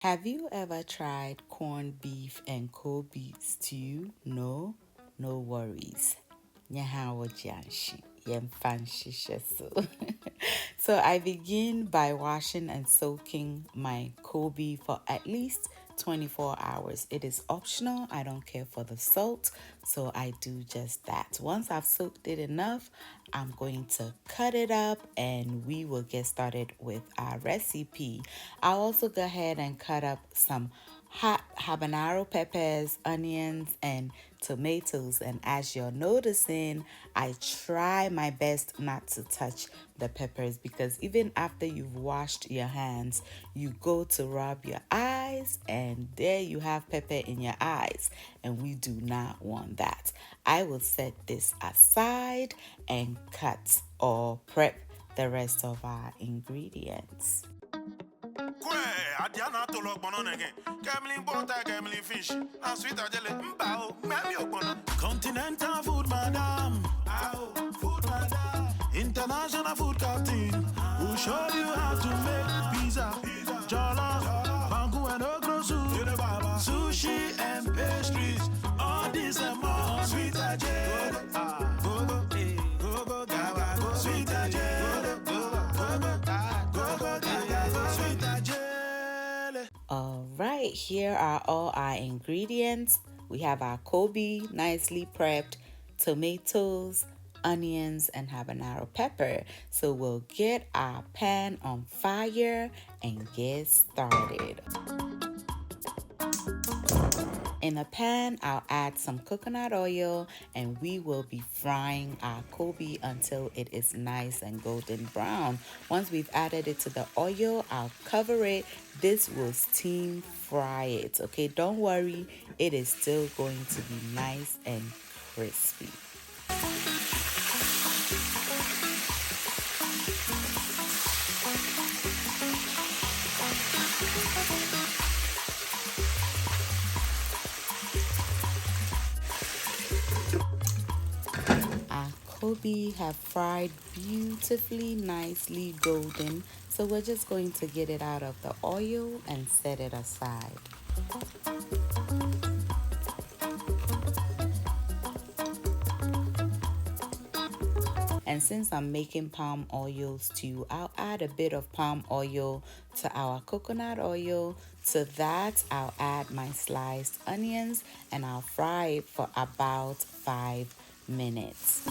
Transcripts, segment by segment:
Have you ever tried corned beef and Koobi stew? No? No worries. Nyahawo jianshi. Yemfanshishesu. So I begin by washing and soaking my Koobi for at least 24 hours. It is optional. I don't care for the salt, so I do just that. Once I've soaked it enough, I'm going to cut it up and we will get started with our recipe. I'll also go ahead and cut up some hot habanero peppers, onions, and tomatoes. And as you're noticing, I try my best not to touch the peppers because even after you've washed your hands, you go to rub your eyes and there you have pepper in your eyes. And we do not want that. I will set this aside and cut or prep the rest of our ingredients. Adiana to look bonon again. Gambling butter, gambling fish. And sweet ajele. Mbao, mammy okbono. Continental food, madam. Ow, food, madam. International food captain. Who show you how to make pizza, jollof, banku and okro soup, sushi and pastries. All this and more. Sweet ajele. Go go, go go, gaga go. Sweet ajele. Go go, go go, gaga go. Sweet ajele. All right, here are all our ingredients. We have our Kobe nicely prepped, tomatoes, onions, and habanero pepper. So we'll get our pan on fire and get started. In a pan, I'll add some coconut oil and we will be frying our Kobe until it is nice and golden brown. Once we've added it to the oil, I'll cover it. This will steam fry it, okay? Don't worry, it is still going to be nice and crispy. Our Kobe have fried beautifully, nicely golden. So we're just going to get it out of the oil and set it aside. And since I'm making palm oil stew, I'll add a bit of palm oil to our coconut oil. To that, I'll add my sliced onions and I'll fry it for about 5 minutes.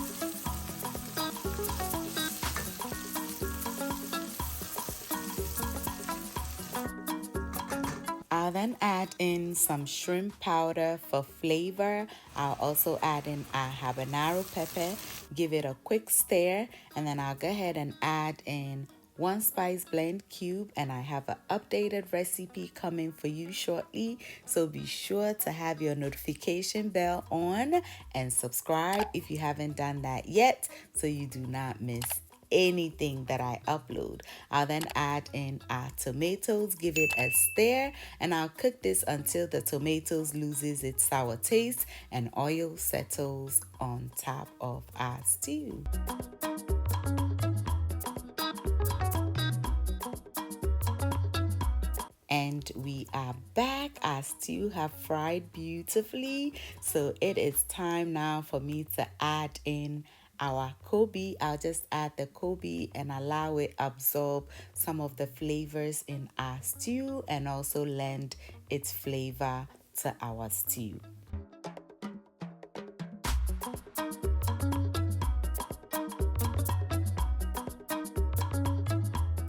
I'll then add in some shrimp powder for flavor. I'll also add in our habanero pepper, give it a quick stir, and then I'll go ahead and add in one spice blend cube, and I have an updated recipe coming for you shortly. So be sure to have your notification bell on and subscribe if you haven't done that yet so you do not miss anything that I upload. I'll then add in our tomatoes, give it a stir, and I'll cook this until the tomatoes loses its sour taste and oil settles on top of our stew. And we are back. Our stew have fried beautifully. So it is time now for me to add in our Kobe. I'll just add the Kobe and allow it absorb some of the flavors in our stew and also lend its flavor to our stew.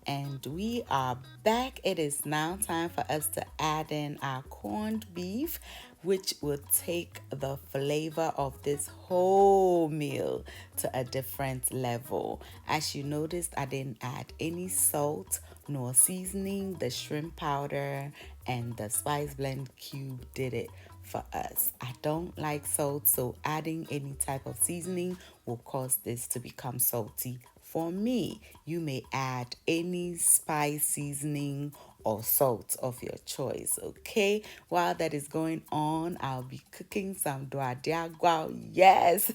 And we are back. It is now time for us to add in our corned beef, which will take the flavor of this whole meal to a different level. As you noticed, I didn't add any salt nor seasoning. The shrimp powder and the spice blend cube did it for us. I don't like salt, so adding any type of seasoning will cause this to become salty. For me, you may add any spice, seasoning, or salt of your choice, okay? While that is going on, I'll be cooking some doadiagua, yes,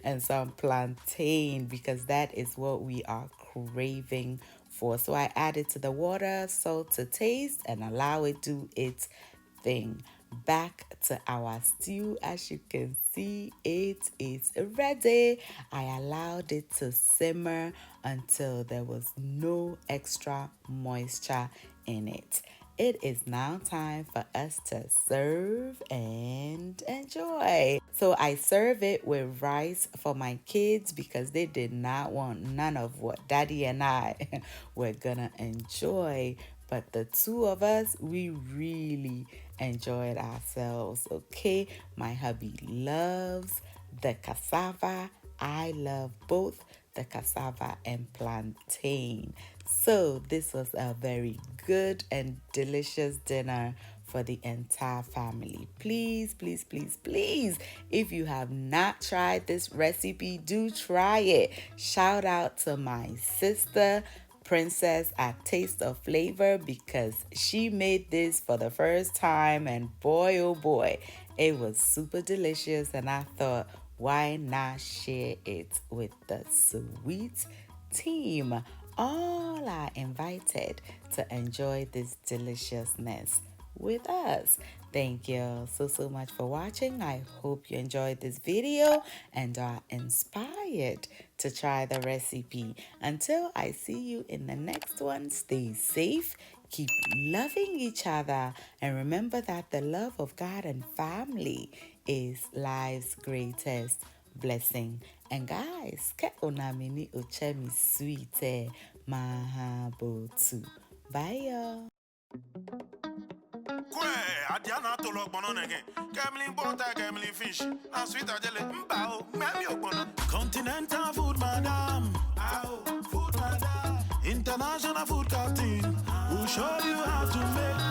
and some plantain because that is what we are craving before. So I added to the water, salt to taste, and allow it to its thing. Back to our stew. As you can see, it is ready. I allowed it to simmer until there was no extra moisture in it. It is now time for us to serve and enjoy. So I serve it with rice for my kids because they did not want none of what Daddy and I were gonna enjoy. But the two of us, we really enjoyed ourselves, okay? My hubby loves the cassava. I love both the cassava and plantain. So this was a very good and delicious dinner for the entire family. Please, please, please, please, if you have not tried this recipe, do try it. Shout out to my sister, Princess at Taste of Flavor, because she made this for the first time, and boy oh boy, it was super delicious. And I thought, why not share it with the sweet team? All are invited to enjoy this deliciousness with us. Thank you so much for watching. I hope you enjoyed this video and are inspired to try the recipe. Until I see you in the next one, stay safe, keep loving each other, and remember that the love of God and family is life's greatest blessing. And guys, ke onamini ochemi sweet mahabotu. Bye y'all. Adiana to look on again. Gambling butter, gambling fish. And sweet ajele. Mbao, mammy okona. Continental food, madam. Ow, food, madam. International food captain. Who show you how to make